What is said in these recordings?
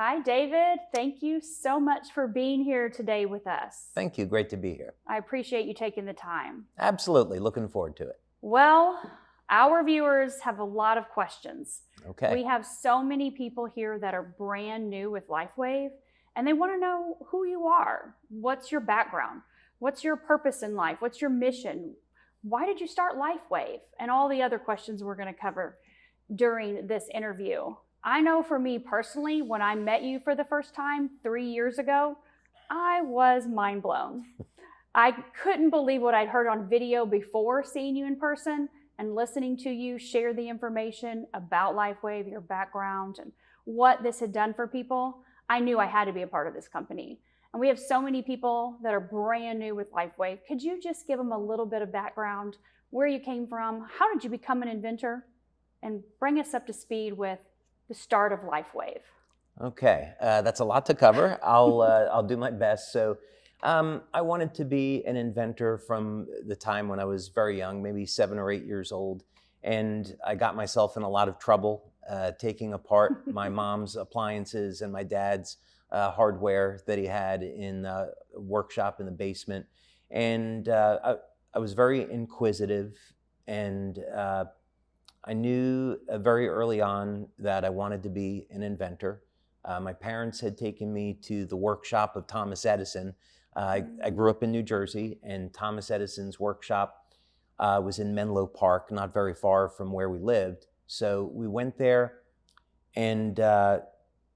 Hi, David. Thank you so much for being here today with us. Thank you. Great to be here. I appreciate you taking the time. Absolutely. Looking forward to it. Well, our viewers have a lot of questions. Okay. We have so many people here that are brand new with Lifewave, and they want to know who you are. What's your background? What's your purpose in life? What's your mission? Why did you start Lifewave? And all the other questions we're going to cover during this interview. I know for me personally, when I met you for the first time 3 years ago, I was mind blown. I couldn't believe what I'd heard on video before seeing you in person and listening to you share the information about Lifewave, your background, and what this had done for people. I knew I had to be a part of this company. And we have so many people that are brand new with Lifewave. Could you just give them a little bit of background, where you came from, how did you become an inventor, and bring us up to speed with the start of Lifewave? Okay. That's a lot to cover. I'll do my best. So I wanted to be an inventor from the time when I was very young, maybe 7 or 8 years old. And I got myself in a lot of trouble taking apart my mom's appliances and my dad's hardware that he had in a workshop in the basement. And I was very inquisitive, and I knew very early on that I wanted to be an inventor. My parents had taken me to the workshop of Thomas Edison. I grew up in New Jersey, and Thomas Edison's workshop was in Menlo Park, not very far from where we lived. So we went there, and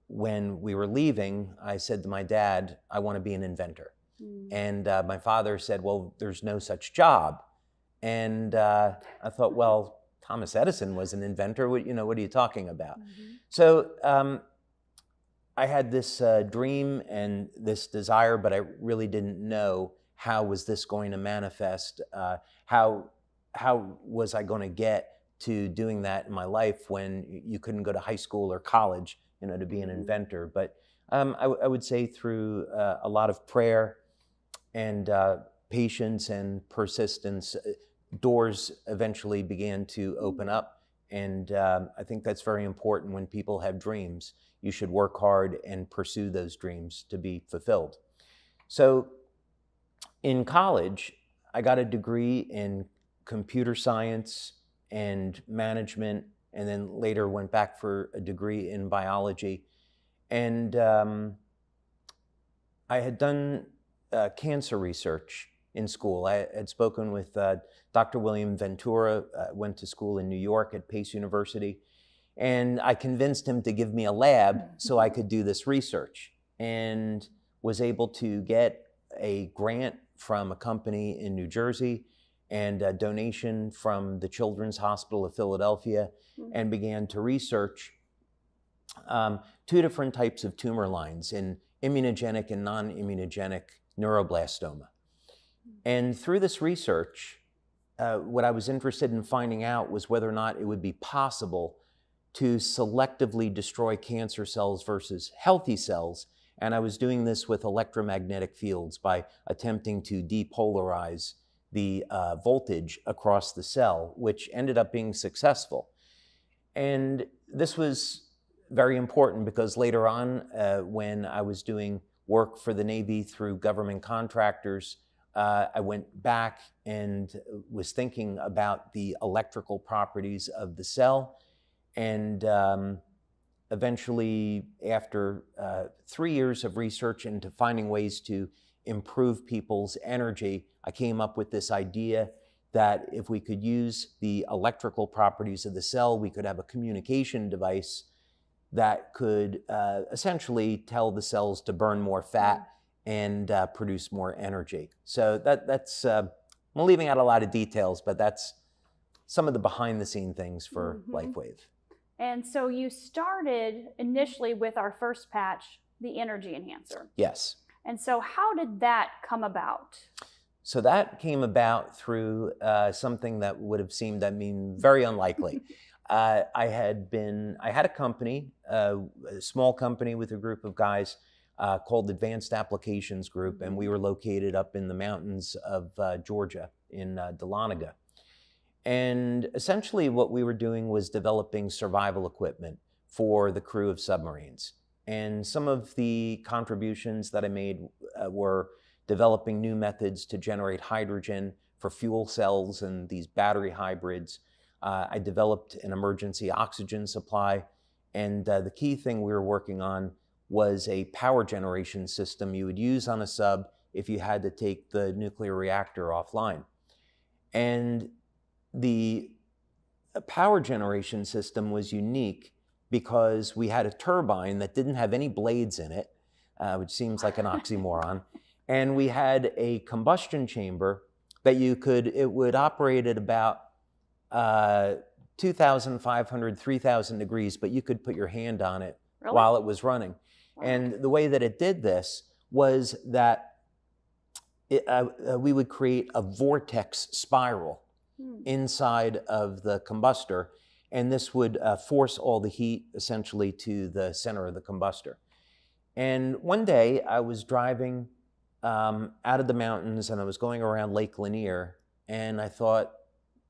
when we were leaving, I said to my dad, I want to be an inventor. And my father said, well, there's no such job. And I thought, well, Thomas Edison was an inventor. What are you talking about? So I had this dream and this desire, but I really didn't know how was this going to manifest. How was I going to get to doing that in my life when you couldn't go to high school or college, to be an inventor? But I would say through a lot of prayer and patience and persistence, doors eventually began to open up. And I think that's very important when people have dreams. You should work hard and pursue those dreams to be fulfilled. So in college, I got a degree in computer science and management, and then later went back for a degree in biology. And I had done cancer research in school. I had spoken with Dr. William Ventura, went to school in New York at Pace University, and I convinced him to give me a lab so I could do this research, and was able to get a grant from a company in New Jersey and a donation from the Children's Hospital of Philadelphia, and began to research 2 different types of tumor lines in immunogenic and non-immunogenic neuroblastoma. And through this research, what I was interested in finding out was whether or not it would be possible to selectively destroy cancer cells versus healthy cells. And I was doing this with electromagnetic fields by attempting to depolarize the voltage across the cell, which ended up being successful. And this was very important because later on, when I was doing work for the Navy through government contractors, I went back and was thinking about the electrical properties of the cell. And eventually, after 3 years of research into finding ways to improve people's energy, I came up with this idea that if we could use the electrical properties of the cell, we could have a communication device that could essentially tell the cells to burn more fat and produce more energy. So that's, I'm leaving out a lot of details, but that's some of the behind the scene things for Lifewave. And so you started initially with our first patch, the energy enhancer. Yes. And so how did that come about? So that came about through something that would have seemed, very unlikely. I had a company, a small company with a group of guys called Advanced Applications Group, and we were located up in the mountains of Georgia in Dahlonega. And essentially what we were doing was developing survival equipment for the crew of submarines. And some of the contributions that I made were developing new methods to generate hydrogen for fuel cells and these battery hybrids. I developed an emergency oxygen supply. And the key thing we were working on was a power generation system you would use on a sub if you had to take the nuclear reactor offline. And the power generation system was unique because we had a turbine that didn't have any blades in it, which seems like an oxymoron. And we had a combustion chamber that it would operate at about 2,500, 3,000 degrees, but you could put your hand on it while it was running. Wow. And the way that it did this was that we would create a vortex spiral inside of the combustor, and this would force all the heat essentially to the center of the combustor. And one day I was driving out of the mountains and I was going around Lake Lanier, and I thought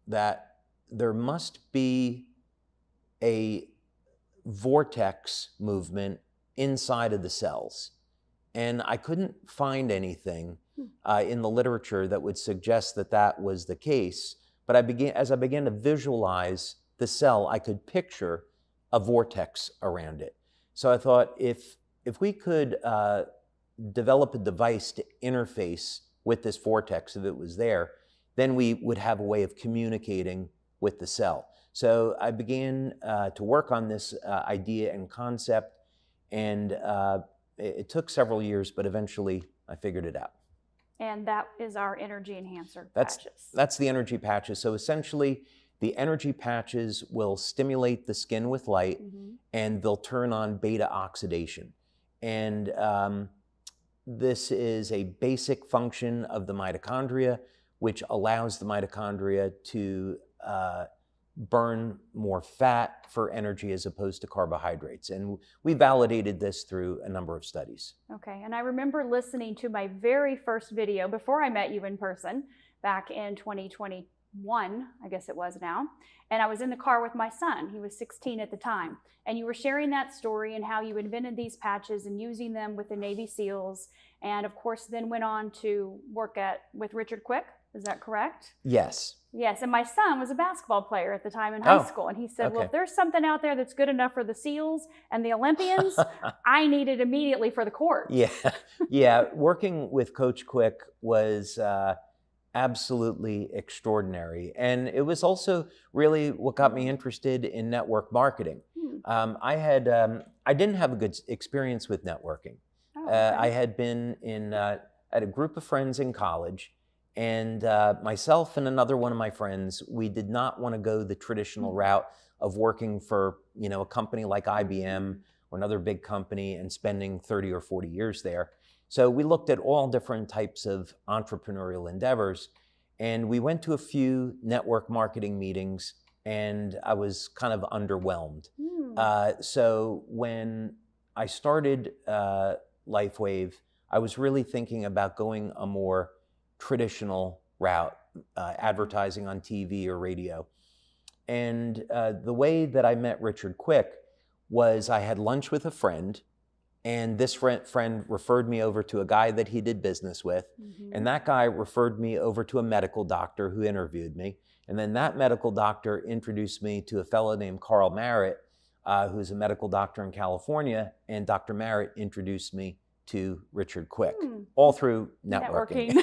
that there must be a vortex movement inside of the cells. And I couldn't find anything in the literature that would suggest that that was the case. But as I began to visualize the cell, I could picture a vortex around it. So I thought if we could develop a device to interface with this vortex, if it was there, then we would have a way of communicating with the cell. So I began to work on this idea and concept, and it took several years, but eventually I figured it out. And that is our energy enhancer patches. patches. That's the energy patches. So essentially, the energy patches will stimulate the skin with light, and they'll turn on beta oxidation. And this is a basic function of the mitochondria, which allows the mitochondria to burn more fat for energy as opposed to carbohydrates. And we validated this through a number of studies. Okay, and I remember listening to my very first video before I met you in person back in 2021, I guess it was now. And I was in the car with my son. He was 16 at the time. And you were sharing that story and how you invented these patches and using them with the Navy SEALs. And of course, then went on to work with Richard Quick. Is that correct? Yes. Yes, and my son was a basketball player at the time in high school, and he said, well, if there's something out there that's good enough for the SEALs and the Olympians, I need it immediately for the court. Yeah. Working with Coach Quick was absolutely extraordinary. And it was also really what got me interested in network marketing. I didn't have a good experience with networking. I had been at a group of friends in college, and myself and another one of my friends, we did not want to go the traditional route of working for, a company like IBM or another big company and spending 30 or 40 years there. So we looked at all different types of entrepreneurial endeavors, and we went to a few network marketing meetings, and I was kind of underwhelmed. So when I started Lifewave, I was really thinking about going a more traditional route, advertising on TV or radio. And the way that I met Richard Quick was I had lunch with a friend, and this friend referred me over to a guy that he did business with, and that guy referred me over to a medical doctor who interviewed me, and then that medical doctor introduced me to a fellow named Carl Merritt, who's a medical doctor in California, and Dr. Merritt introduced me to Richard Quick, all through networking.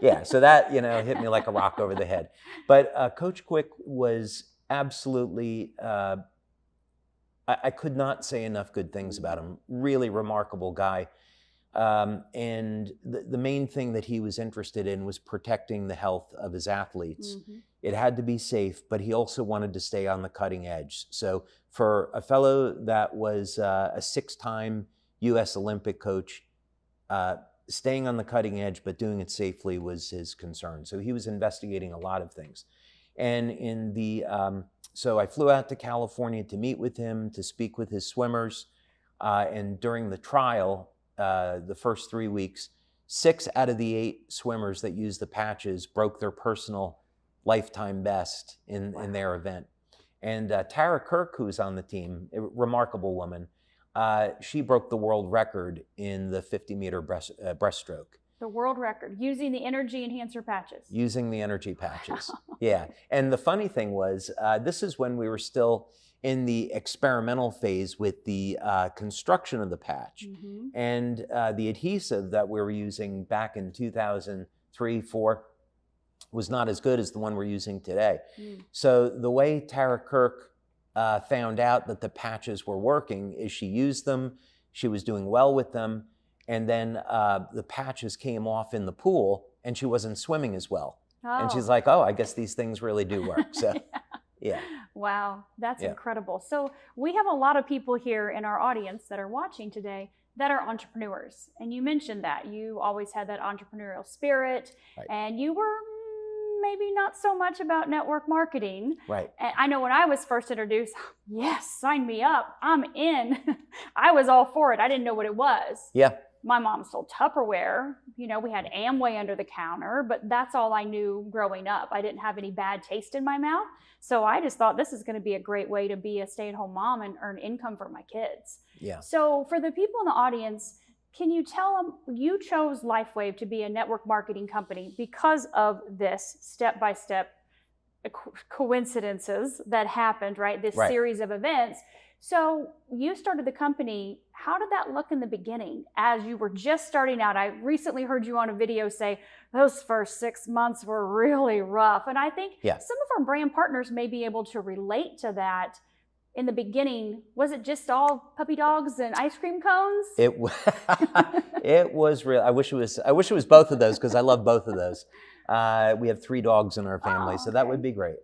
Yeah, so that, hit me like a rock over the head. But Coach Quick was absolutely, I could not say enough good things about him. Really remarkable guy. And the main thing that he was interested in was protecting the health of his athletes. It had to be safe, but he also wanted to stay on the cutting edge. So for a fellow that was a 6-time U.S. Olympic coach, staying on the cutting edge but doing it safely was his concern. So he was investigating a lot of things. And so I flew out to California to meet with him, to speak with his swimmers. And during the trial, the first 3 weeks, 6 out of the 8 swimmers that used the patches broke their personal lifetime best in their event. And Tara Kirk, who's on the team, a remarkable woman, she broke the world record in the 50-meter breaststroke. The world record, using the energy enhancer patches. Using the energy patches. Yeah. And the funny thing was, this is when we were still in the experimental phase with the construction of the patch. Mm-hmm. And the adhesive that we were using back in 2003, 2004 was not as good as the one we're using today. Mm. So the way Tara Kirk found out that the patches were working is she used them, she was doing well with them, and then the patches came off in the pool and she wasn't swimming as well. Oh. And she's like, oh, I guess these things really do work. So, yeah. Wow, that's Yeah. incredible. So we have a lot of people here in our audience that are watching today that are entrepreneurs. And you mentioned that you always had that entrepreneurial spirit, Right. and you were maybe not so much about network marketing. Right. And I know when I was first introduced, yes, sign me up, I'm in. I was all for it. I didn't know what it was. Yeah. My mom sold Tupperware. You know, we had Amway under the counter, but that's all I knew growing up. I didn't have any bad taste in my mouth. So I just thought this is going to be a great way to be a stay-at-home mom and earn income for my kids. Yeah. So for the people in the audience, can you tell them you chose Lifewave to be a network marketing company because of this step-by-step coincidences that happened, right? This Right. series of events. So you started the company. How did that look in the beginning as you were just starting out? I recently heard you on a video say those first 6 months were really rough. And I think Yeah. some of our brand partners may be able to relate to that. In the beginning, was it just all puppy dogs and ice cream cones? It was real. I wish it was both of those because I love both of those. We have 3 dogs in our family, so that okay. would be great.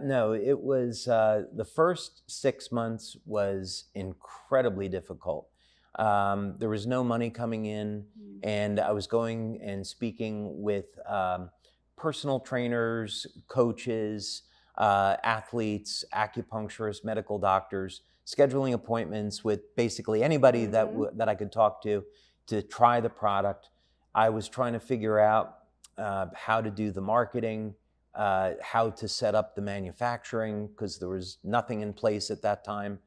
No, it was the first 6 months was incredibly difficult. There was no money coming in, and I was going and speaking with personal trainers, coaches, athletes, acupuncturists, medical doctors, scheduling appointments with basically anybody that I could talk to try the product. I was trying to figure out how to do the marketing, how to set up the manufacturing, because there was nothing in place at that time,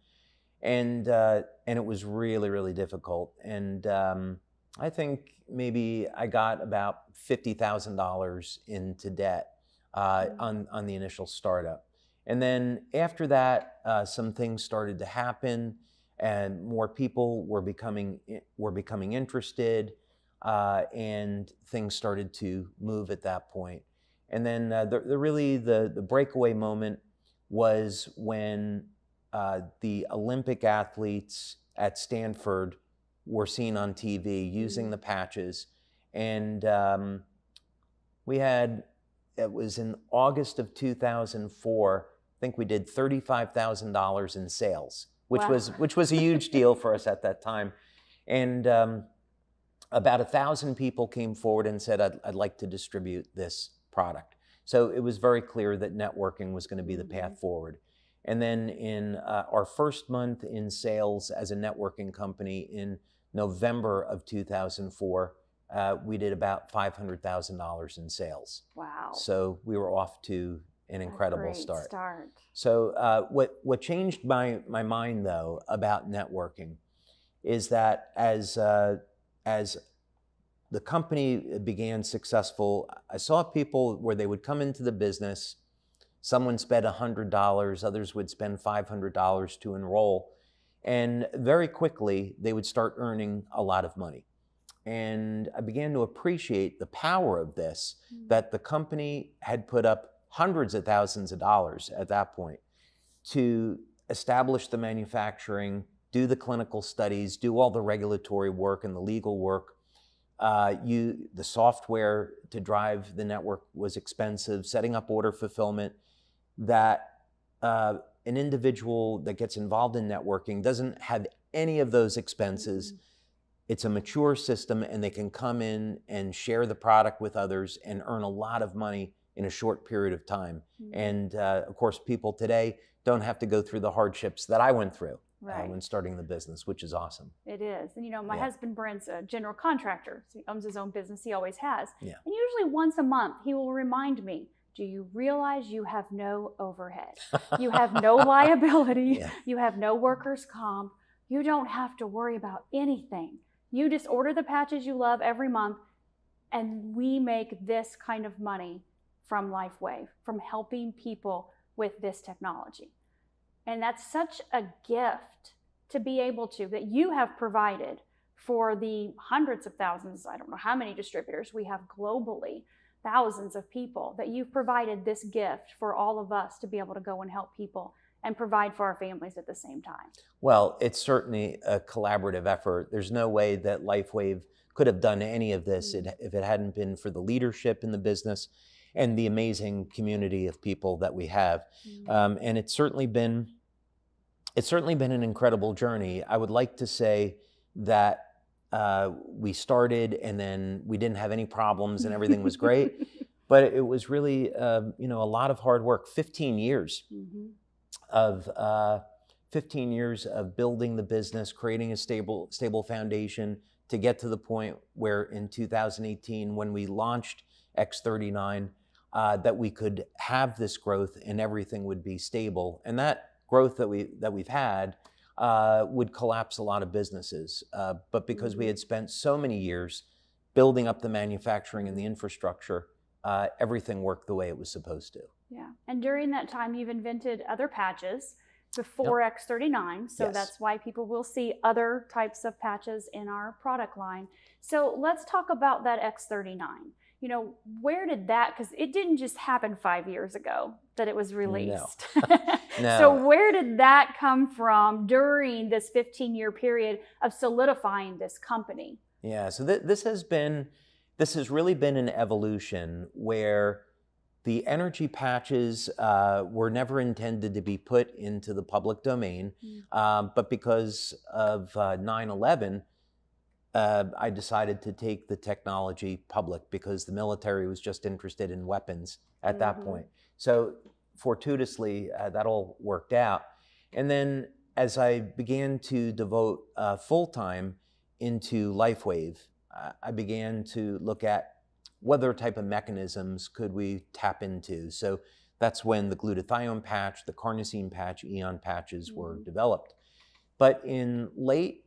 and it was really, really difficult. And I think maybe I got about $50,000 into debt on the initial startup. And then after that, some things started to happen, and more people were becoming interested, and things started to move at that point. And then the breakaway moment was when the Olympic athletes at Stanford were seen on TV using the patches, and it was in August of 2004. I think we did $35,000 in sales, which was a huge deal for us at that time. And about 1,000 people came forward and said, I'd like to distribute this product. So it was very clear that networking was going to be the path forward. And then in our first month in sales as a networking company in November of 2004, we did about $500,000 in sales. Wow. So we were off to an incredible start. So what changed my mind, though, about networking is that as the company began successful, I saw people where they would come into the business, someone spent $100, others would spend $500 to enroll, and very quickly they would start earning a lot of money. And I began to appreciate the power of this, that the company had put up hundreds of thousands of dollars at that point to establish the manufacturing, do the clinical studies, do all the regulatory work and the legal work. The software to drive the network was expensive, setting up order fulfillment, that an individual that gets involved in networking doesn't have any of those expenses. It's a mature system, and they can come in and share the product with others and earn a lot of money in a short period of time. And of course, people today don't have to go through the hardships that I went through when starting the business, which is awesome. It is. And my husband Brent's a general contractor. So he owns his own business. He always has. Yeah. And usually once a month, he will remind me, do you realize you have no overhead? You have no liability. You have no workers' comp. you don't have to worry about anything. You just order the patches you love every month, and we make this kind of money from Lifewave, from helping people with this technology. And that's such a gift to be able to, that you have provided for the hundreds of thousands, I don't know how many distributors we have globally, thousands of people, that you've provided this gift for all of us to be able to go and help people and provide for our families at the same time. Well, it's certainly a collaborative effort. There's no way that Lifewave could have done any of this if it hadn't been for the leadership in the business and the amazing community of people that we have. And it's certainly been an incredible journey. I would like to say that we started and then we didn't have any problems and everything was great, but it was really a lot of hard work. 15 years of 15 years of building the business, creating a stable foundation to get to the point where in 2018, when we launched X39, that we could have this growth and everything would be stable. And that growth that we've had would collapse a lot of businesses. But because we had spent so many years building up the manufacturing and the infrastructure, everything worked the way it was supposed to. Yeah, and during that time, you've invented other patches before X39, so that's why people will see other types of patches in our product line. So let's talk about that X39. You know, where did that, because it didn't just happen 5 years ago that it was released. No. So where did that come from during this 15-year period of solidifying this company? Yeah, so this has really been an evolution where the energy patches were never intended to be put into the public domain, but because of 9/11, I decided to take the technology public because the military was just interested in weapons at that point. So fortuitously, that all worked out. And then as I began to devote full time into Lifewave, I began to look at what other type of mechanisms could we tap into. So that's when the glutathione patch, the carnosine patch, Eon patches were developed. But in the late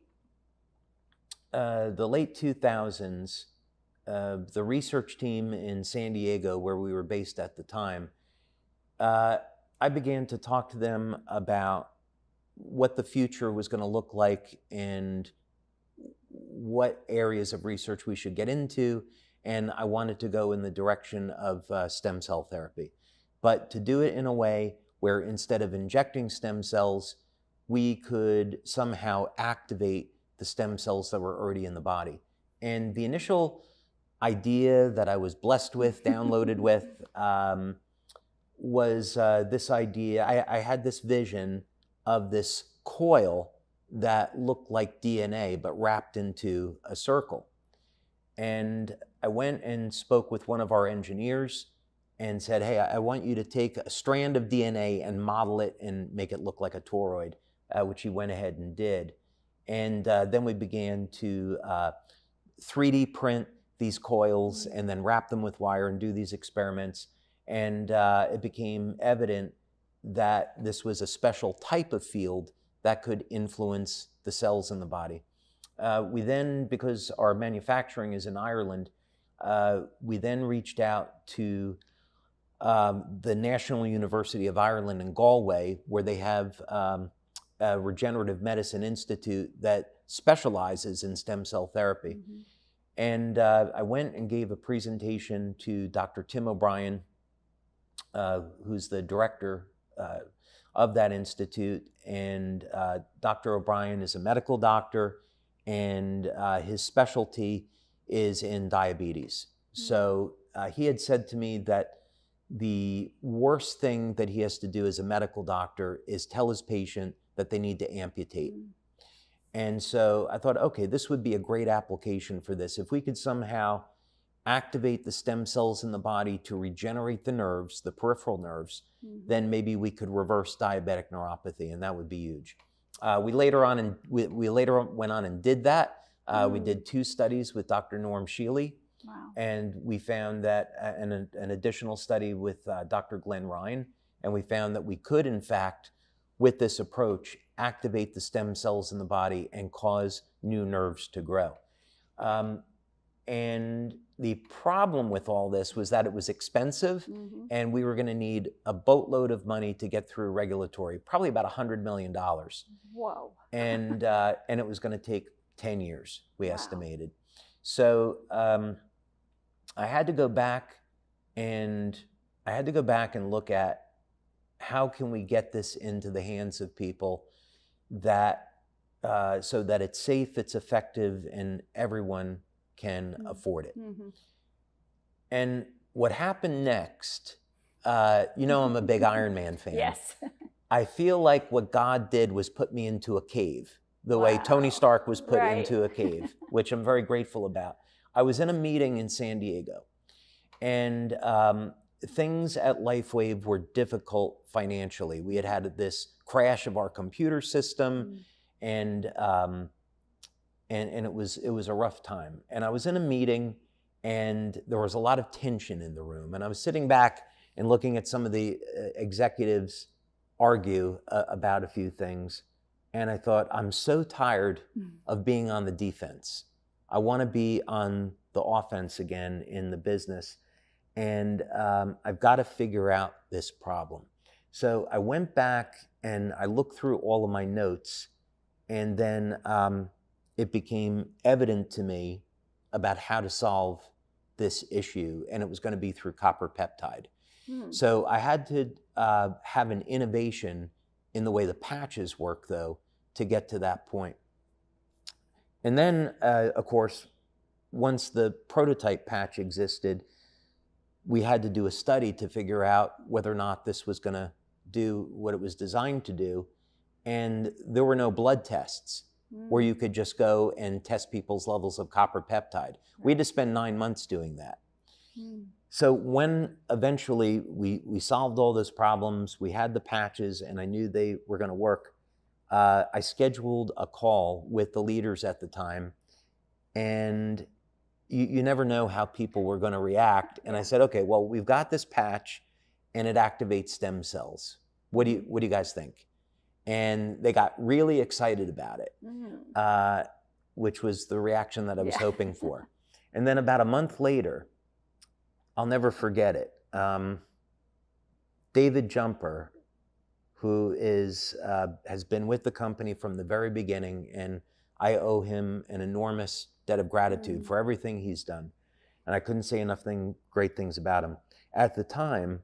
2000s, the research team in San Diego, where we were based at the time, I began to talk to them about what the future was going to look like and what areas of research we should get into. And I wanted to go in the direction of stem cell therapy, but to do it in a way where instead of injecting stem cells, we could somehow activate the stem cells that were already in the body. And the initial idea that I was blessed with, downloaded with, was this idea. I had this vision of this coil that looked like DNA, but wrapped into a circle. And I went and spoke with one of our engineers and said, hey, I want you to take a strand of DNA and model it and make it look like a toroid, which he went ahead and did. And then we began to 3D print these coils and then wrap them with wire and do these experiments. And it became evident that this was a special type of field that could influence the cells in the body. We then, because our manufacturing is in Ireland, we then reached out to the National University of Ireland in Galway, where they have a regenerative medicine institute that specializes in stem cell therapy. And I went and gave a presentation to Dr. Tim O'Brien, who's the director of that institute. And Dr. O'Brien is a medical doctor, and his specialty is in diabetes. So he had said to me that the worst thing that he has to do as a medical doctor is tell his patient that they need to amputate. And so I thought, okay, this would be a great application for this. If we could somehow activate the stem cells in the body to regenerate the nerves, the peripheral nerves, then maybe we could reverse diabetic neuropathy, and that would be huge. We later went on and did that. We did 2 studies with Dr. Norm Shealy. Wow. And we found that an additional study with Dr. Glenn Ryan, and we found that we could, in fact, with this approach, activate the stem cells in the body and cause new nerves to grow. And the problem with all this was that it was expensive, and we were going to need a boatload of money to get through regulatory, probably about $100 million. Whoa. And it was going to take 10 years, we estimated. So I had to go back and look at how can we get this into the hands of people that so that it's safe, it's effective, and everyone can afford it. And what happened next, I'm a big Iron Man fan. Yes. I feel like what God did was put me into a cave, the way Tony Stark was put into a cave, which I'm very grateful about. I was in a meeting in San Diego, and things at Lifewave were difficult financially. We had this crash of our computer system, and it was a rough time. And I was in a meeting, and there was a lot of tension in the room. And I was sitting back and looking at some of the executives argue about a few things. And I thought, I'm so tired of being on the defense. I want to be on the offense again in the business. And I've got to figure out this problem. So I went back and I looked through all of my notes, and then it became evident to me about how to solve this issue, and it was going to be through copper peptide. So I had to have an innovation in the way the patches work, though, to get to that point. And then, of course, once the prototype patch existed, we had to do a study to figure out whether or not this was going to do what it was designed to do. And there were no blood tests where you could just go and test people's levels of copper peptide. We had to spend 9 months doing that. So when eventually we solved all those problems, we had the patches, and I knew they were going to work, I scheduled a call with the leaders at the time, and you never know how people were going to react. And I said, okay, well, we've got this patch, and it activates stem cells. What do you guys think? And they got really excited about it, which was the reaction that I was hoping for. And then about a month later, I'll never forget it. David Jumper, who has been with the company from the very beginning, and I owe him an enormous debt of gratitude for everything he's done. And I couldn't say enough great things about him. At the time,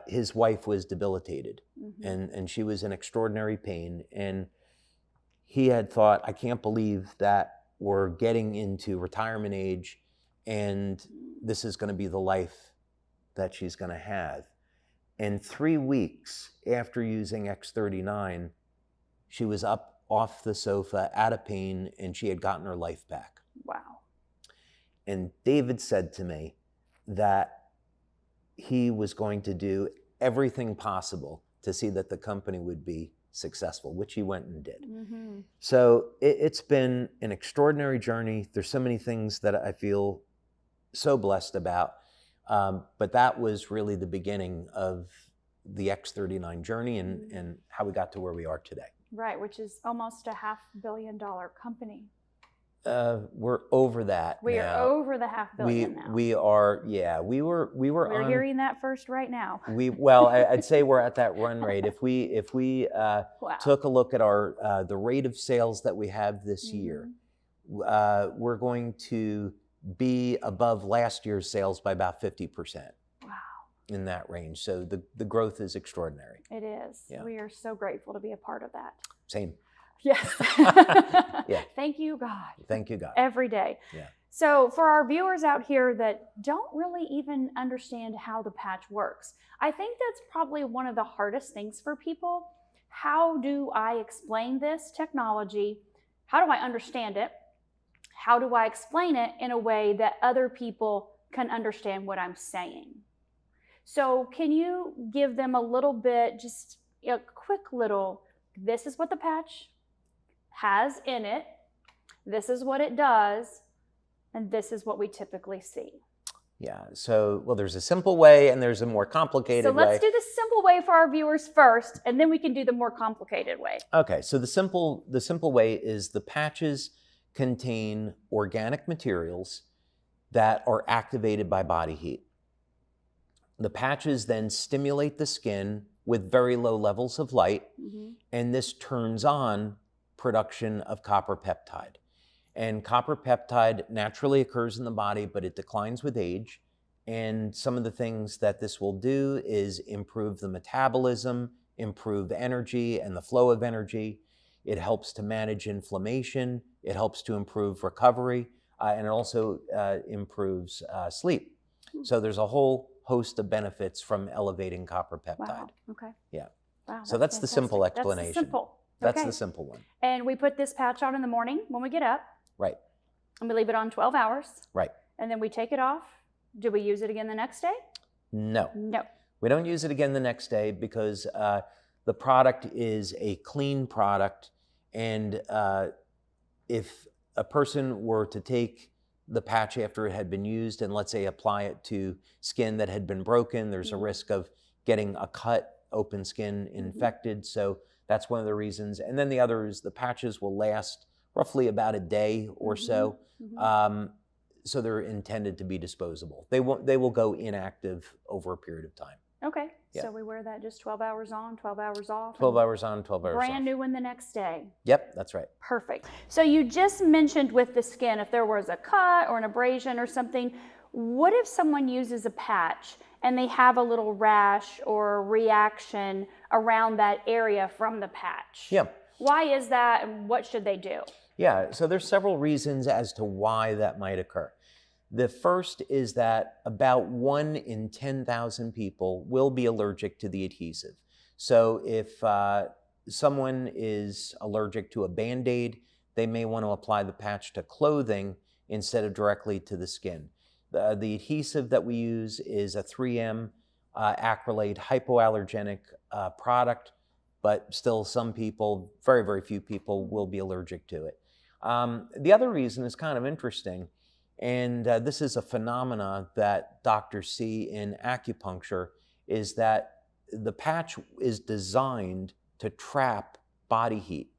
his wife was debilitated, and she was in extraordinary pain. And he had thought, I can't believe that we're getting into retirement age, and this is going to be the life that she's going to have. And 3 weeks after using X39, she was up off the sofa, out of pain, and she had gotten her life back. Wow. And David said to me that he was going to do everything possible to see that the company would be successful, which he went and did. So it's been an extraordinary journey. There's so many things that I feel so blessed about. But that was really the beginning of the X39 journey and how we got to where we are today. Right, which is almost a $500 million company. We're over that. We are over the $500 million now. We are, yeah. We're hearing that first right now. I'd say we're at that run rate. If we took a look at the rate of sales that we have this year, we're going to be above last year's sales by about 50%. Wow. In that range. So the growth is extraordinary. It is. Yeah. We are so grateful to be a part of that. Same. Yes. Yeah. Thank you, God. Thank you, God. Every day. Yeah. So for our viewers out here that don't really even understand how the patch works, I think that's probably one of the hardest things for people. How do I explain this technology? How do I understand it? How do I explain it in a way that other people can understand what I'm saying? So can you give them a little bit, just a quick little, this is what the patch has in it, this is what it does, and this is what we typically see. Yeah. So, well, there's a simple way and there's a more complicated So way. let's do the simple way for our viewers first, and then we can do the more complicated way. Okay. So the simple way is the patches contain organic materials that are activated by body heat. The patches then stimulate the skin with very low levels of light, and this turns on production of copper peptide. And copper peptide naturally occurs in the body, but it declines with age. And some of the things that this will do is improve the metabolism, improve energy and the flow of energy. It helps to manage inflammation. It helps to improve recovery, and it also improves sleep. So there's a whole host of benefits from elevating copper peptide. Wow. Okay. Yeah. Wow. So that's the simple fantastic. explanation. That's the simple. That's Okay. the simple one. And we put this patch on in the morning when we get up. Right. And we leave it on 12 hours. Right. And then we take it off. Do we use it again the next day? No. No. We don't use it again the next day because the product is a clean product. And if a person were to take the patch after it had been used and let's say apply it to skin that had been broken, there's a risk of getting a cut, open skin infected. So that's one of the reasons. And then the other is the patches will last roughly about a day or so. So they're intended to be disposable. They will go inactive over a period of time. Okay. Yeah. So we wear that just 12 hours on, 12 hours off. 12 hours on, 12 hours off. Brand new one the next day. Yep, that's right. Perfect. So you just mentioned with the skin, if there was a cut or an abrasion or something, what if someone uses a patch and they have a little rash or reaction around that area from the patch? Yeah. Why is that and what should they do? Yeah, so there's several reasons as to why that might occur. The first is that about 1 in 10,000 people will be allergic to the adhesive. So if someone is allergic to a Band-Aid, they may want to apply the patch to clothing instead of directly to the skin. The adhesive that we use is a 3M acrylate hypoallergenic product, but still some people, very, very few people, will be allergic to it. The other reason is kind of interesting, and this is a phenomena that doctors see in acupuncture, is that the patch is designed to trap body heat.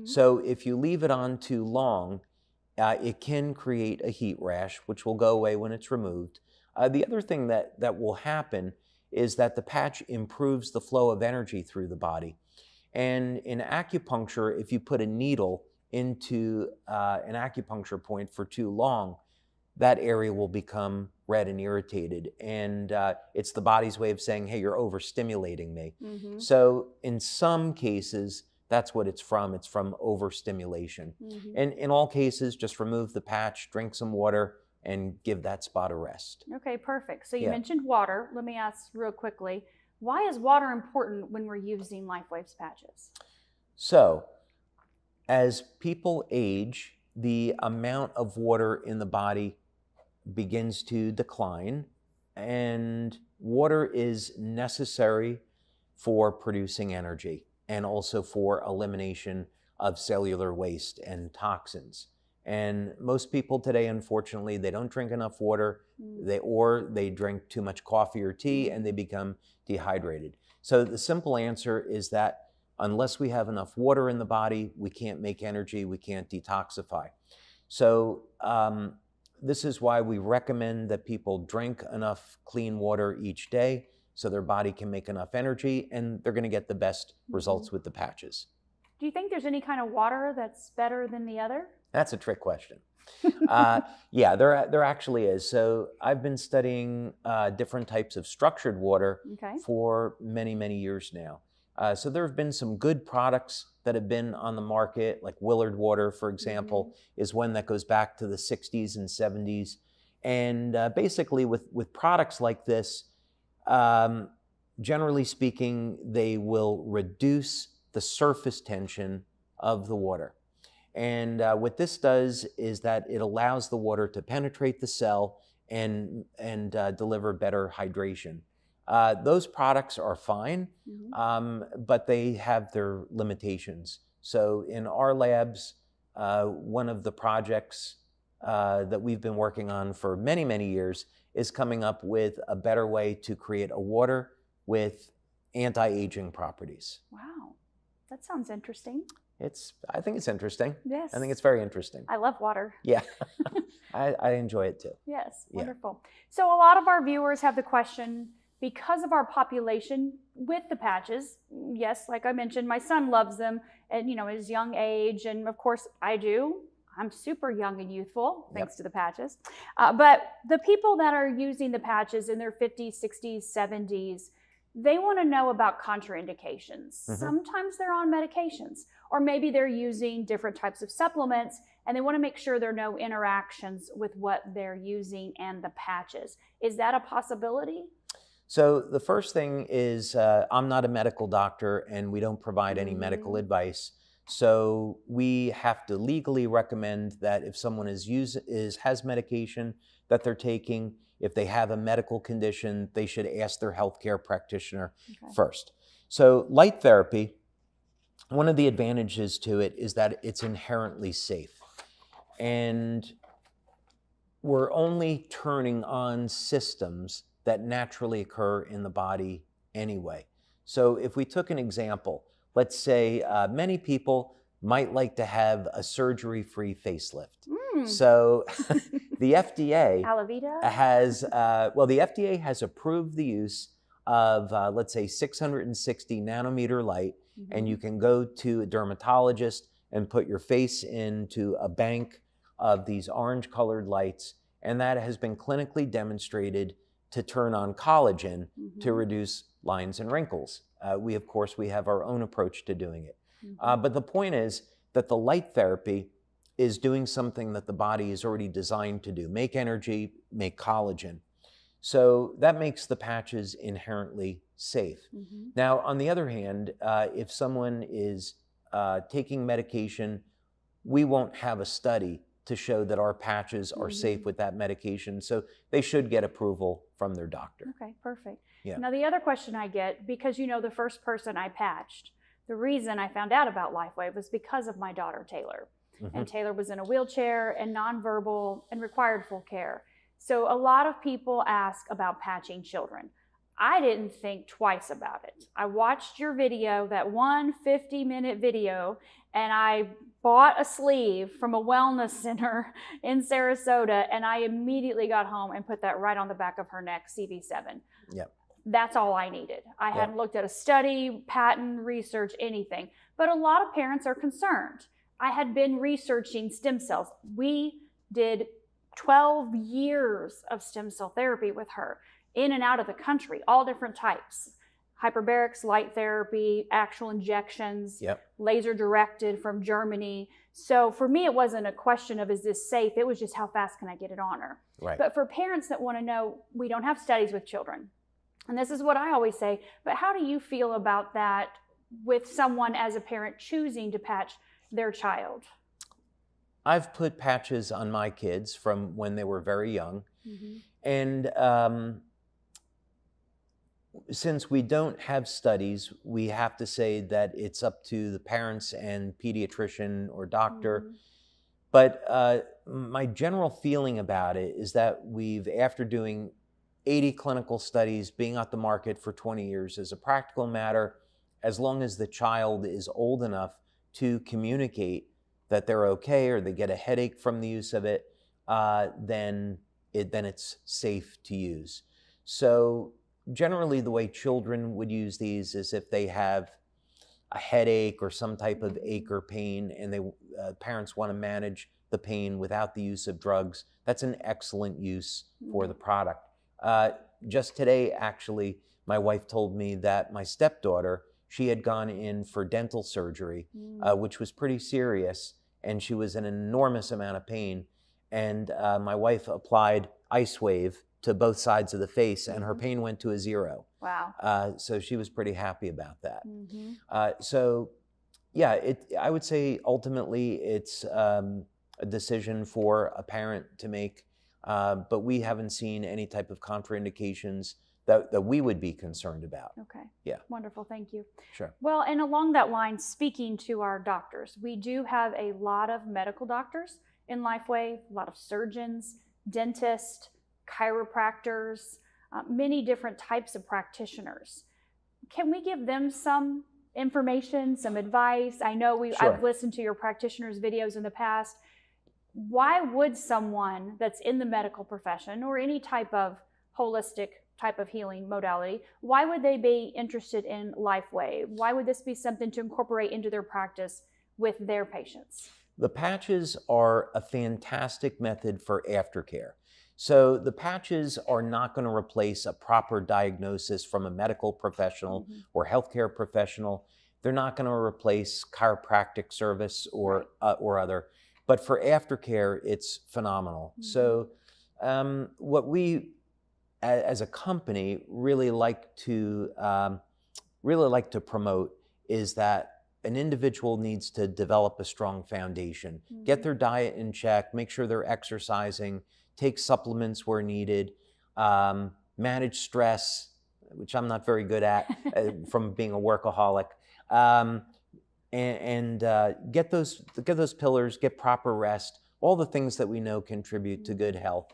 So if you leave it on too long, it can create a heat rash, which will go away when it's removed. The other thing that will happen is that the patch improves the flow of energy through the body. And in acupuncture, if you put a needle into an acupuncture point for too long, that area will become red and irritated. And it's the body's way of saying, hey, you're overstimulating me. So in some cases, that's what it's from. It's from overstimulation. And in all cases, just remove the patch, drink some water, and give that spot a rest. Okay, perfect. So you Yeah. mentioned water. Let me ask real quickly, why is water important when we're using Lifewave's patches? So as people age, the amount of water in the body begins to decline, and water is necessary for producing energy and also for elimination of cellular waste and toxins. And most people today, unfortunately, they don't drink enough water, they drink too much coffee or tea, and they become dehydrated. So the simple answer is that unless we have enough water in the body, we can't make energy, we can't detoxify. So this is why we recommend that people drink enough clean water each day so their body can make enough energy, and they're going to get the best results with the patches. Do you think there's any kind of water that's better than the other? That's a trick question. Yeah, there actually is. So I've been studying different types of structured water for many, many years now. So there have been some good products that have been on the market, like Willard Water, for example, is one that goes back to the 60s and 70s. And basically with products like this, generally speaking, they will reduce the surface tension of the water. And what this does is that it allows the water to penetrate the cell and deliver better hydration. Those products are fine, but they have their limitations. So in our labs, one of the projects that we've been working on for many, many years is coming up with a better way to create a water with anti-aging properties. Wow, that sounds interesting. I think it's interesting. Yes. I think it's very interesting. I love water. Yeah, I enjoy it too. Yes, Yeah. wonderful. So a lot of our viewers have the question, because of our population with the patches, yes, like I mentioned, my son loves them at, his young age, and of course I do. I'm super young and youthful, thanks to the patches. But the people that are using the patches in their 50s, 60s, 70s, they want to know about contraindications. Mm-hmm. Sometimes they're on medications, or maybe they're using different types of supplements, and they want to make sure there are no interactions with what they're using and the patches. Is that a possibility? So the first thing is I'm not a medical doctor, and we don't provide any medical advice. So we have to legally recommend that if someone has medication that they're taking, if they have a medical condition, they should ask their healthcare practitioner first. So light therapy, one of the advantages to it is that it's inherently safe. And we're only turning on systems that naturally occur in the body anyway. So if we took an example, let's say many people might like to have a surgery-free facelift. So the FDA the FDA has approved the use of, let's say, 660 nanometer light, and you can go to a dermatologist and put your face into a bank of these orange-colored lights, and that has been clinically demonstrated to turn on collagen to reduce lines and wrinkles. We have our own approach to doing it. But the point is that the light therapy is doing something that the body is already designed to do, make energy, make collagen. So that makes the patches inherently safe. Now, on the other hand, if someone is taking medication, we won't have a study to show that our patches are safe with that medication. So they should get approval from their doctor. Okay, perfect. Yeah. Now, the other question I get, because the first person I patched, the reason I found out about Lifewave was because of my daughter, Taylor. And Taylor was in a wheelchair and nonverbal and required full care. So a lot of people ask about patching children. I didn't think twice about it. I watched your video, that 50-minute video, and I bought a sleeve from a wellness center in Sarasota, and I immediately got home and put that right on the back of her neck, CV7. Yep. That's all I needed. I hadn't looked at a study, patent, research, anything. But a lot of parents are concerned. I had been researching stem cells. We did 12 years of stem cell therapy with her, in and out of the country, all different types. Hyperbarics, light therapy, actual injections, laser directed from Germany. So for me, it wasn't a question of, is this safe? It was just, how fast can I get it on her? Right. But for parents that want to know, we don't have studies with children. And this is what I always say, but how do you feel about that with someone as a parent choosing to patch their child? I've put patches on my kids from when they were very young. And since we don't have studies, we have to say that it's up to the parents and pediatrician or doctor. But my general feeling about it is that after doing 80 clinical studies, being at the market for 20 years, as a practical matter, as long as the child is old enough to communicate that they're okay or they get a headache from the use of it, then it's safe to use. So generally the way children would use these is if they have a headache or some type of ache or pain, and parents want to manage the pain without the use of drugs. That's an excellent use for the product. Just today, actually, my wife told me that my stepdaughter, she had gone in for dental surgery, which was pretty serious, and she was in an enormous amount of pain. And my wife applied Lifewave to both sides of the face, and her pain went to a 0. Wow. So she was pretty happy about that. So yeah, I would say ultimately it's a decision for a parent to make, but we haven't seen any type of contraindications that we would be concerned about. Okay. Yeah. Wonderful. Thank you. Sure. Well, and along that line, speaking to our doctors, we do have a lot of medical doctors in Lifewave, a lot of surgeons, dentists, chiropractors, many different types of practitioners. Can we give them some information, some advice? I know Sure. I've listened to your practitioners' videos in the past. Why would someone that's in the medical profession or any type of holistic type of healing modality, why would they be interested in Lifewave? Why would this be something to incorporate into their practice with their patients? The patches are a fantastic method for aftercare. So the patches are not going to replace a proper diagnosis from a medical professional or healthcare professional. They're not going to replace chiropractic service or other. But for aftercare, it's phenomenal. So what we, as a company, really like to promote is that an individual needs to develop a strong foundation, get their diet in check, make sure they're exercising, take supplements where needed, manage stress, which I'm not very good at from being a workaholic, and get those pillars, get proper rest, all the things that we know contribute to good health.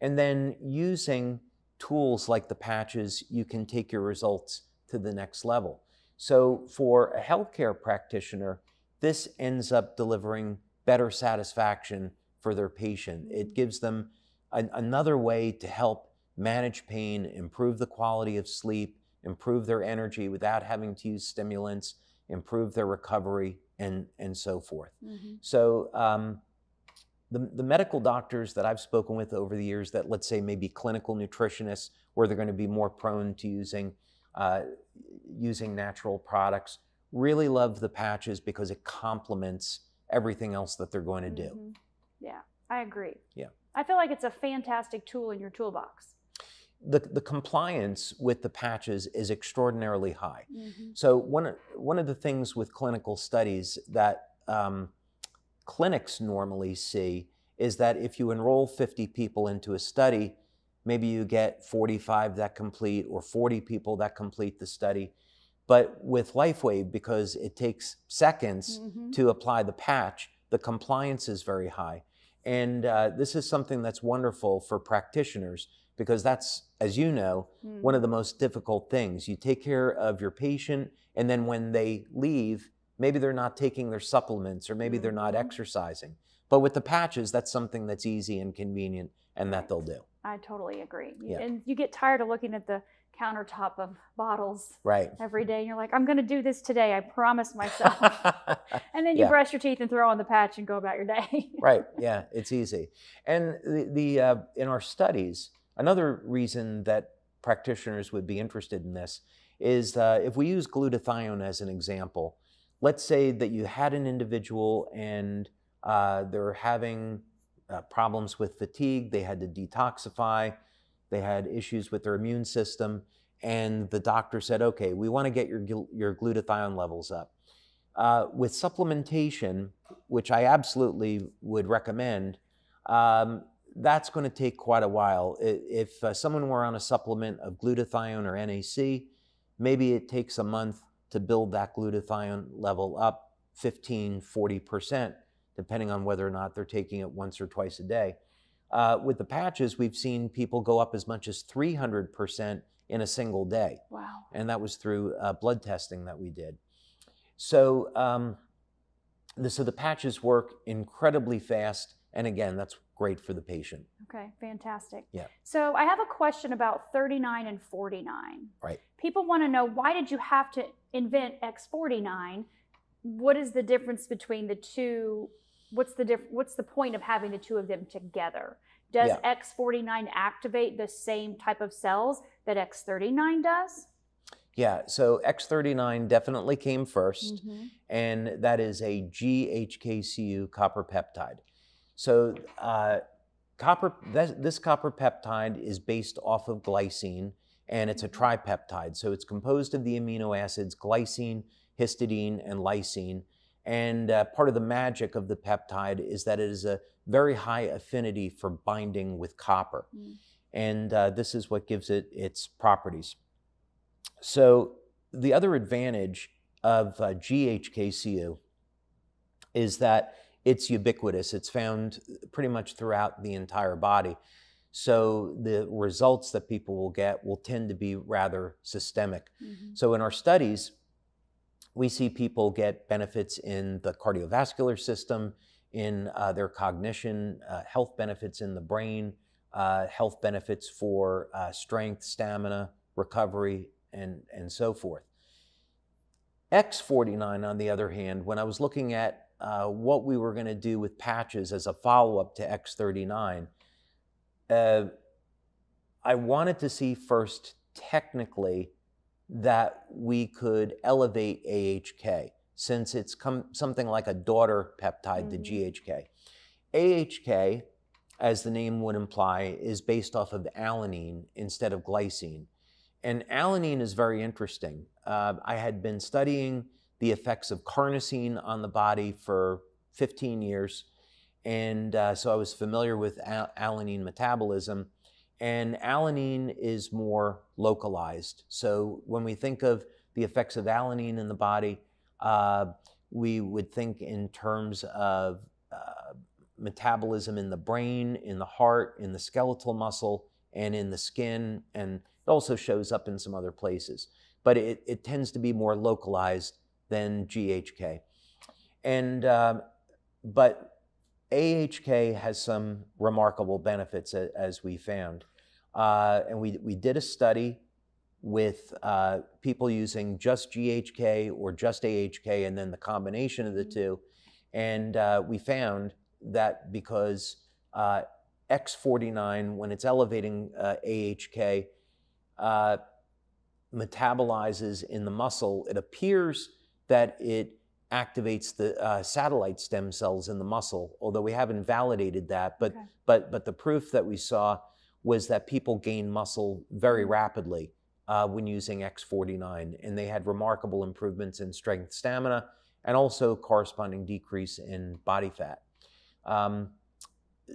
And then using tools like the patches, you can take your results to the next level. So for a healthcare practitioner, this ends up delivering better satisfaction for their patient. It gives them another way to help manage pain, improve the quality of sleep, improve their energy without having to use stimulants, improve their recovery, and so forth. So the medical doctors that I've spoken with over the years that, let's say, maybe clinical nutritionists, where they're going to be more prone to using natural products, really love the patches because it complements everything else that they're going to do. Yeah, I agree. Yeah. I feel like it's a fantastic tool in your toolbox. The compliance with the patches is extraordinarily high. So one of the things with clinical studies that clinics normally see is that if you enroll 50 people into a study, maybe you get 45 that complete or 40 people that complete the study. But with Lifewave, because it takes seconds to apply the patch, the compliance is very high. And this is something that's wonderful for practitioners because that's, as you know, one of the most difficult things. You take care of your patient, and then when they leave, maybe they're not taking their supplements or maybe they're not exercising. But with the patches, that's something that's easy and convenient and that they'll do. I totally agree. Yeah. And you get tired of looking at the countertop of bottles Right. every day. And you're like, I'm going to do this today. I promised myself. And then you brush your teeth and throw on the patch and go about your day. Right. Yeah, it's easy. And in our studies, another reason that practitioners would be interested in this is if we use glutathione as an example, let's say that you had an individual and they're having problems with fatigue, they had to detoxify, they had issues with their immune system, and the doctor said, okay, we want to get your glutathione levels up. With supplementation, which I absolutely would recommend, that's going to take quite a while. If someone were on a supplement of glutathione or NAC, maybe it takes a month to build that glutathione level up 15–40%, depending on whether or not they're taking it once or twice a day. With the patches, we've seen people go up as much as 300% in a single day. Wow. And that was through blood testing that we did. So, so the patches work incredibly fast, and again, that's great for the patient. Okay, fantastic. Yeah. So I have a question about 39 and 49. Right. People want to know, why did you have to invent X49? What is the difference between the two? What's the point of having the two of them together? Does X49 activate the same type of cells that X39 does? Yeah, so X39 definitely came first, and that is a GHKCU copper peptide. So this copper peptide is based off of glycine, and it's a tripeptide. So it's composed of the amino acids glycine, histidine, and lysine. And part of the magic of the peptide is that it is a very high affinity for binding with copper. And this is what gives it its properties. So the other advantage of GHKCU is that it's ubiquitous. It's found pretty much throughout the entire body. So the results that people will get will tend to be rather systemic. So in our studies, we see people get benefits in the cardiovascular system, in their cognition, health benefits in the brain, health benefits for strength, stamina, recovery, and so forth. X49, on the other hand, when I was looking at what we were going to do with patches as a follow-up to X39, I wanted to see first technically that we could elevate AHK, since it's something like a daughter peptide to GHK. AHK, as the name would imply, is based off of alanine instead of glycine. And alanine is very interesting. I had been studying the effects of carnosine on the body for 15 years. And so I was familiar with alanine metabolism. And alanine is more localized. So when we think of the effects of alanine in the body, we would think in terms of metabolism in the brain, in the heart, in the skeletal muscle, and in the skin, and it also shows up in some other places. But it tends to be more localized than GHK. And but AHK has some remarkable benefits, as we found. And we did a study with people using just GHK or just AHK, and then the combination of the two. And we found that because X49, when it's elevating AHK, metabolizes in the muscle, it appears that it activates the satellite stem cells in the muscle, although we haven't validated that. But the proof that we saw was that people gain muscle very rapidly when using X49, and they had remarkable improvements in strength, stamina, and also corresponding decrease in body fat.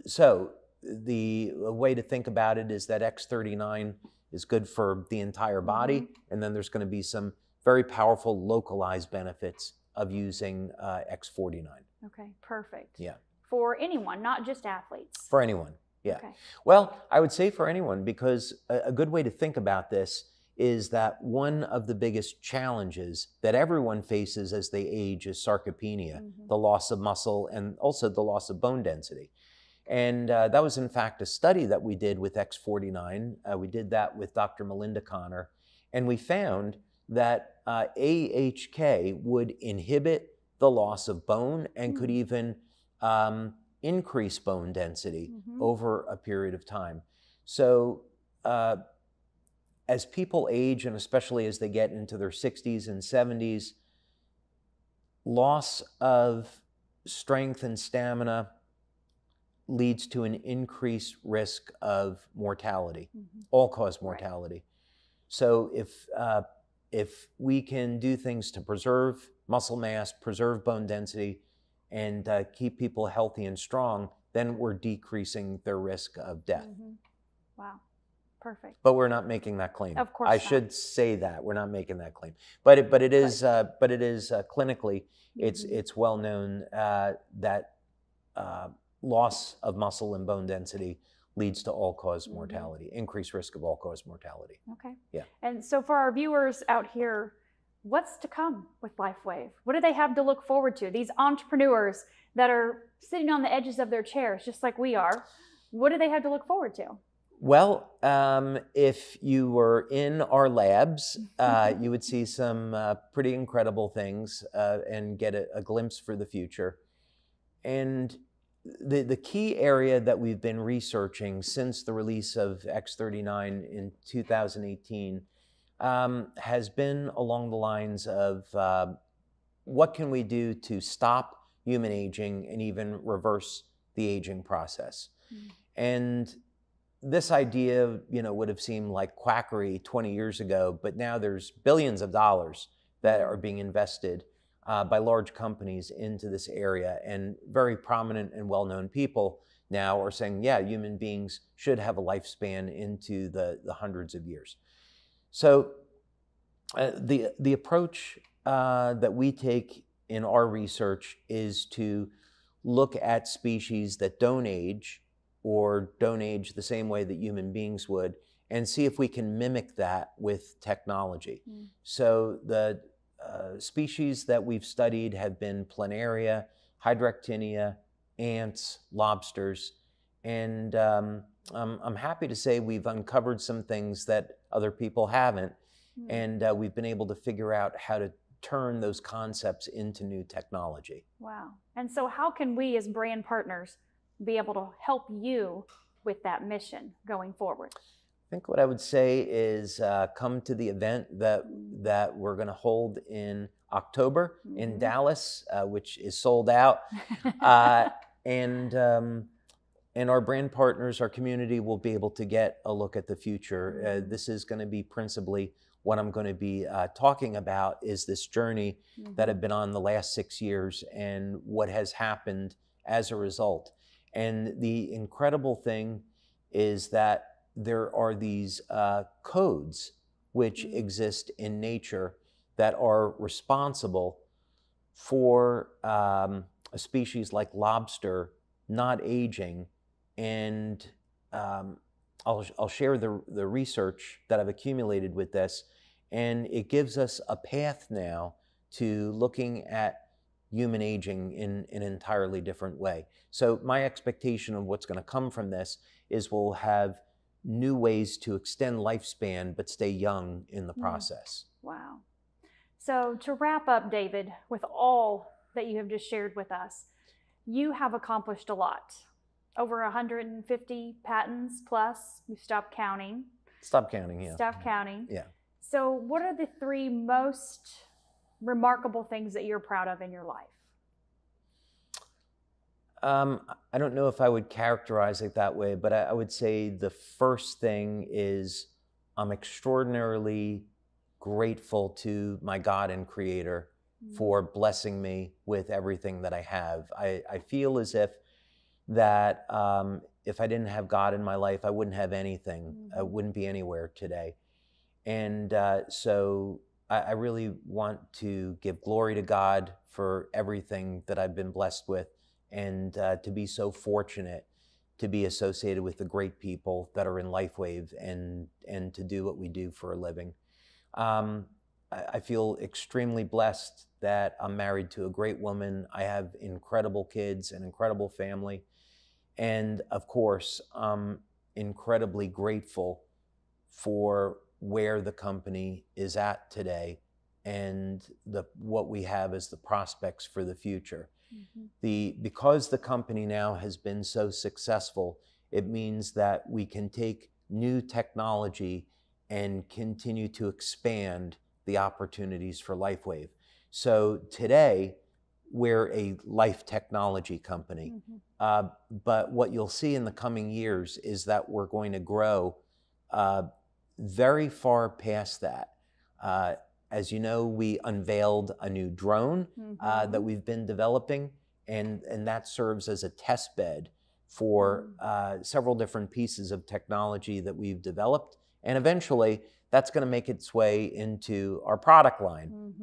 So the way to think about it is that X39 is good for the entire body, and then there's going to be some very powerful localized benefits of using X49. Okay, perfect. Yeah. For anyone, not just athletes. For anyone, yeah. Okay. Well, I would say for anyone, because a good way to think about this is that one of the biggest challenges that everyone faces as they age is sarcopenia, the loss of muscle, and also the loss of bone density. And that was, in fact, a study that we did with X49. We did that with Dr. Melinda Connor, and we found that AHK would inhibit the loss of bone and could even increase bone density over a period of time. So as people age, and especially as they get into their 60s and 70s, loss of strength and stamina leads to an increased risk of mortality, all-cause mortality. Right. So if we can do things to preserve muscle mass, preserve bone density, and keep people healthy and strong, then we're decreasing their risk of death. Wow, perfect. But we're not making that claim. Of course I not. should say that we're not making that claim. But it is clinically, it's well known that loss of muscle and bone density leads to all-cause mortality, increased risk of all-cause mortality. Okay. Yeah. And so for our viewers out here, what's to come with Lifewave? What do they have to look forward to? These entrepreneurs that are sitting on the edges of their chairs, just like we are, what do they have to look forward to? Well, if you were in our labs, you would see some pretty incredible things and get a glimpse for the future. And the key area that we've been researching since the release of X39 in 2018 has been along the lines of what can we do to stop human aging and even reverse the aging process. And this idea, would have seemed like quackery 20 years ago, but now there's billions of dollars that are being invested by large companies into this area, and very prominent and well-known people now are saying, yeah, human beings should have a lifespan into the hundreds of years. So the approach that we take in our research is to look at species that don't age or don't age the same way that human beings would, and see if we can mimic that with technology. So the species that we've studied have been planaria, hydroctinia, ants, lobsters, and I'm happy to say we've uncovered some things that other people haven't, and we've been able to figure out how to turn those concepts into new technology. Wow. And so how can we as brand partners be able to help you with that mission going forward? I think what I would say is come to the event that we're going to hold in October in Dallas, which is sold out, and our brand partners, our community, will be able to get a look at the future. This is going to be principally what I'm going to be talking about, is this journey that I've been on the last 6 years and what has happened as a result. And the incredible thing is that there are these codes which exist in nature that are responsible for a species like lobster not aging. And I'll share the research that I've accumulated with this, and it gives us a path now to looking at human aging in an entirely different way. So my expectation of what's going to come from this is we'll have new ways to extend lifespan but stay young in the process. Wow. So to wrap up, David, with all that you have just shared with us, you have accomplished a lot. Over 150 patents plus. You stopped counting. Stop counting, yeah. Stop counting. Yeah. So what are the 3 most remarkable things that you're proud of in your life? I don't know if I would characterize it that way, but I would say the first thing is I'm extraordinarily grateful to my God and Creator for blessing me with everything that I have. I feel as if that if I didn't have God in my life, I wouldn't have anything. I wouldn't be anywhere today. And so I really want to give glory to God for everything that I've been blessed with, and to be so fortunate to be associated with the great people that are in Lifewave and to do what we do for a living. I feel extremely blessed that I'm married to a great woman. I have incredible kids, an incredible family. And of course, I'm incredibly grateful for where the company is at today and what we have as the prospects for the future. Because the company now has been so successful, it means that we can take new technology and continue to expand the opportunities for Lifewave. So today, we're a life technology company. But what you'll see in the coming years is that we're going to grow very far past that. As you know, we unveiled a new drone that we've been developing, and that serves as a test bed for several different pieces of technology that we've developed. And eventually, that's going to make its way into our product line.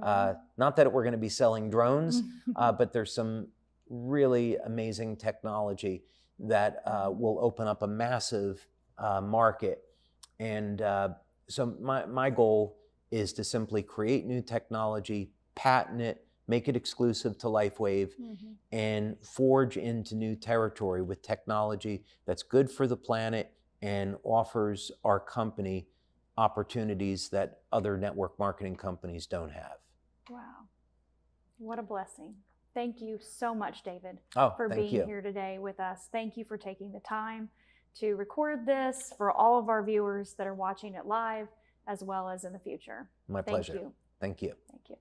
Not that we're going to be selling drones, but there's some really amazing technology that will open up a massive market. And so my goal is to simply create new technology, patent it, make it exclusive to Lifewave, and forge into new territory with technology that's good for the planet and offers our company opportunities that other network marketing companies don't have. Wow. What a blessing. Thank you so much, David, for being here today with us. Thank you for taking the time to record this for all of our viewers that are watching it live, as well as in the future. My pleasure. Thank you. Thank you. Thank you.